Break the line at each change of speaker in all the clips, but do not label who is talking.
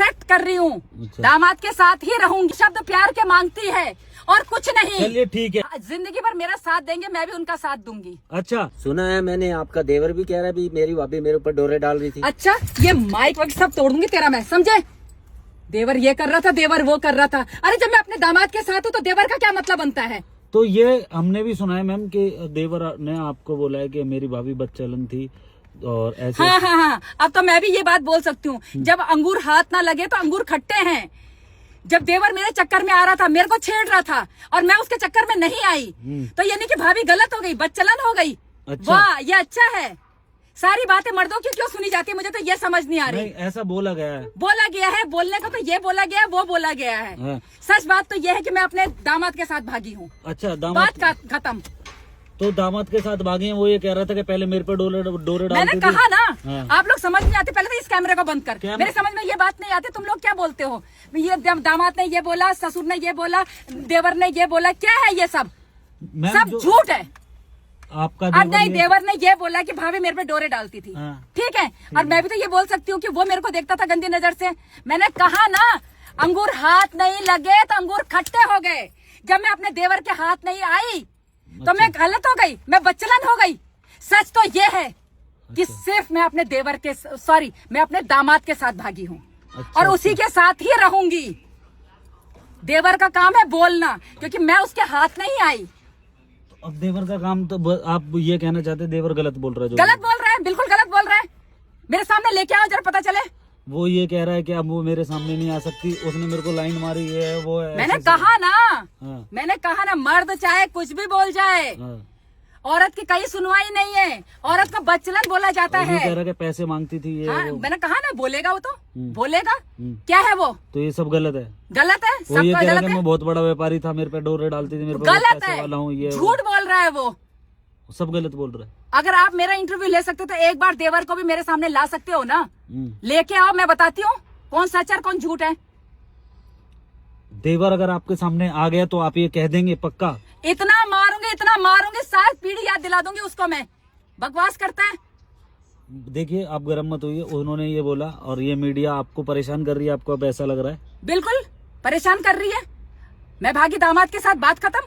Accept कर रही हूँ। दामाद के साथ ही रहूंगी। शब्द प्यार के मांगती है और कुछ नहीं।
चलिए ठीक है,
जिंदगी भर मेरा साथ देंगे, मैं भी उनका साथ दूंगी।
अच्छा
सुना है मैंने, आपका देवर भी कह रहा है भी मेरी भाभी मेरे ऊपर डोरे डाल रही थी।
अच्छा, ये माइक वगैरह सब तोड़ दूंगी तेरा मैं, समझे? देवर ये कर रहा था, देवर वो कर रहा था। अरे जब मैं अपने दामाद के साथ हूँ तो देवर का क्या मतलब बनता है?
तो ये हमने भी सुना है मैम कि देवर ने आपको बोला है कि मेरी भाभी बदचलन थी और ऐसे।
हाँ, अब तो मैं भी ये बात बोल सकती हूँ। जब अंगूर हाथ ना लगे तो अंगूर खट्टे हैं। जब देवर मेरे चक्कर में आ रहा था, मेरे को छेड़ रहा था और मैं उसके चक्कर में नहीं आई, तो ये नहीं कि भाभी गलत हो गई, बदचलन हो गई।
अच्छा।
वाह, ये अच्छा है। सारी बातें मर्दों की क्यों सुनी जाती है, मुझे तो ये समझ नहीं आ रही।
नहीं, ऐसा बोला गया है।
बोला गया है, बोलने को तो ये बोला गया है, वो बोला गया है।
हाँ।
सच बात तो ये है कि मैं अपने दामाद के साथ भागी हूँ।
अच्छा,
बात का खत्म।
तो दामाद के साथ भागे हैं, वो ये कह रहा था कि पहले मेरे पे डोरे डालती
मैंने
थी।
कहा ना,
हाँ।
आप लोग समझ नहीं आते। पहले तो इस कैमरे को बंद कर। मेरे समझ में ये बात नहीं आती, तुम लोग क्या बोलते हो? ये दामाद ने ये बोला, ससुर ने ये बोला, देवर ने ये बोला, क्या है ये सब? सब झूठ है।
आपका
अब नहीं, देवर ने ये बोला कि भाभी मेरे पे डोरे डालती थी।
हाँ।
ठीक है, और मैं भी तो ये बोल सकती हूँ कि वो मेरे को देखता था गंदी नजर से। मैंने कहा ना, अंगूर हाथ नहीं लगे तो अंगूर खट्टे हो गए। जब मैं अपने देवर के हाथ नहीं आई तो मैं गलत हो गई, मैं बदचलन हो गई। सच तो ये है कि सिर्फ मैं अपने देवर के मैं अपने दामाद के साथ भागी हूँ। और उसी के साथ ही रहूंगी। देवर का काम है बोलना, क्योंकि मैं उसके हाथ नहीं आई।
अब देवर का काम तो आप ये कहना चाहते हैं देवर गलत बोल रहा है?
गलत बोल रहा है, बिल्कुल गलत बोल रहा है। मेरे सामने लेके आओ जरा, पता चले।
वो ये कह रहा है कि अब वो मेरे सामने नहीं आ सकती, उसने मेरे को लाइन मारी है, वो है।
मैंने कहा ना,
हाँ।
मैंने कहा ना, मर्द चाहे कुछ भी बोल जाए,
हाँ।
औरत की कहीं सुनवाई नहीं है। औरत को बदचलन बोला जाता
और ये
है।
कह रहा है कि पैसे मांगती थी ये
हाँ,
वो।
मैंने कहा ना, बोलेगा वो तो बोलेगा। क्या है वो?
तो ये सब गलत है।
गलत है,
वो ये
सब
कह रहा है
गलत
कि
है।
मैं बहुत बड़ा व्यापारी था, मेरे पे डोरे डालती थी, मेरे पे
गलत
पैसे वाला हूँ, ये
है, झूठ बोल रहा है वो।
सब गलत बोल रहा है।
अगर आप मेरा इंटरव्यू ले सकते हो तो एक बार देवर को भी मेरे सामने ला सकते हो ना। लेके आओ, मैं बताती हूँ कौन सच है और कौन झूठ है।
देवर अगर आपके सामने आ गया तो आप ये कह देंगे पक्का? इतना
मारूंगे, सात पीढ़ी याद दिला दूंगी उसको मैं। बकवास करता है।
देखिए, आप गर्म मत होइए, उन्होंने ये बोला और ये मीडिया आपको परेशान कर रही है, आपको अब ऐसा लग रहा है?
बिल्कुल परेशान कर रही है। मैं भागी दामाद के साथ, बात खत्म।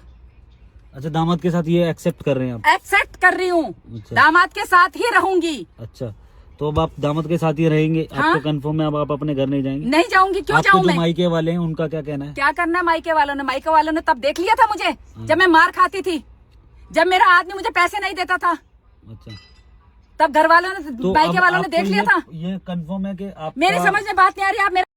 अच्छा, दामाद के साथ ये एक्सेप्ट कर रहे हैं आप?
एक्सेप्ट कर रही हूँ।
अच्छा।
दामाद के साथ ही रहूंगी।
अच्छा, तो अब आप दामाद के साथ ही रहेंगे?
हाँ?
आपको कंफर्म है? अब आप अपने घर नहीं जाएंगे?
नहीं जाऊंगी, क्यों
आपके
जाऊँ
जो
मैं?
मायके वाले हैं उनका क्या कहना है?
क्या करना है मायके वालों ने? मायके वालों ने तब देख लिया था मुझे जब मैं मार खाती थी, जब मेरा आदमी मुझे पैसे नहीं देता था,
अच्छा,
तब घर वालों ने,
तो
मायके
अब
वालों ने
आपको
देख लिया था।
ये कंफर्म है कि आप
मेरी समझ में बात नहीं आ रही। आप मेरा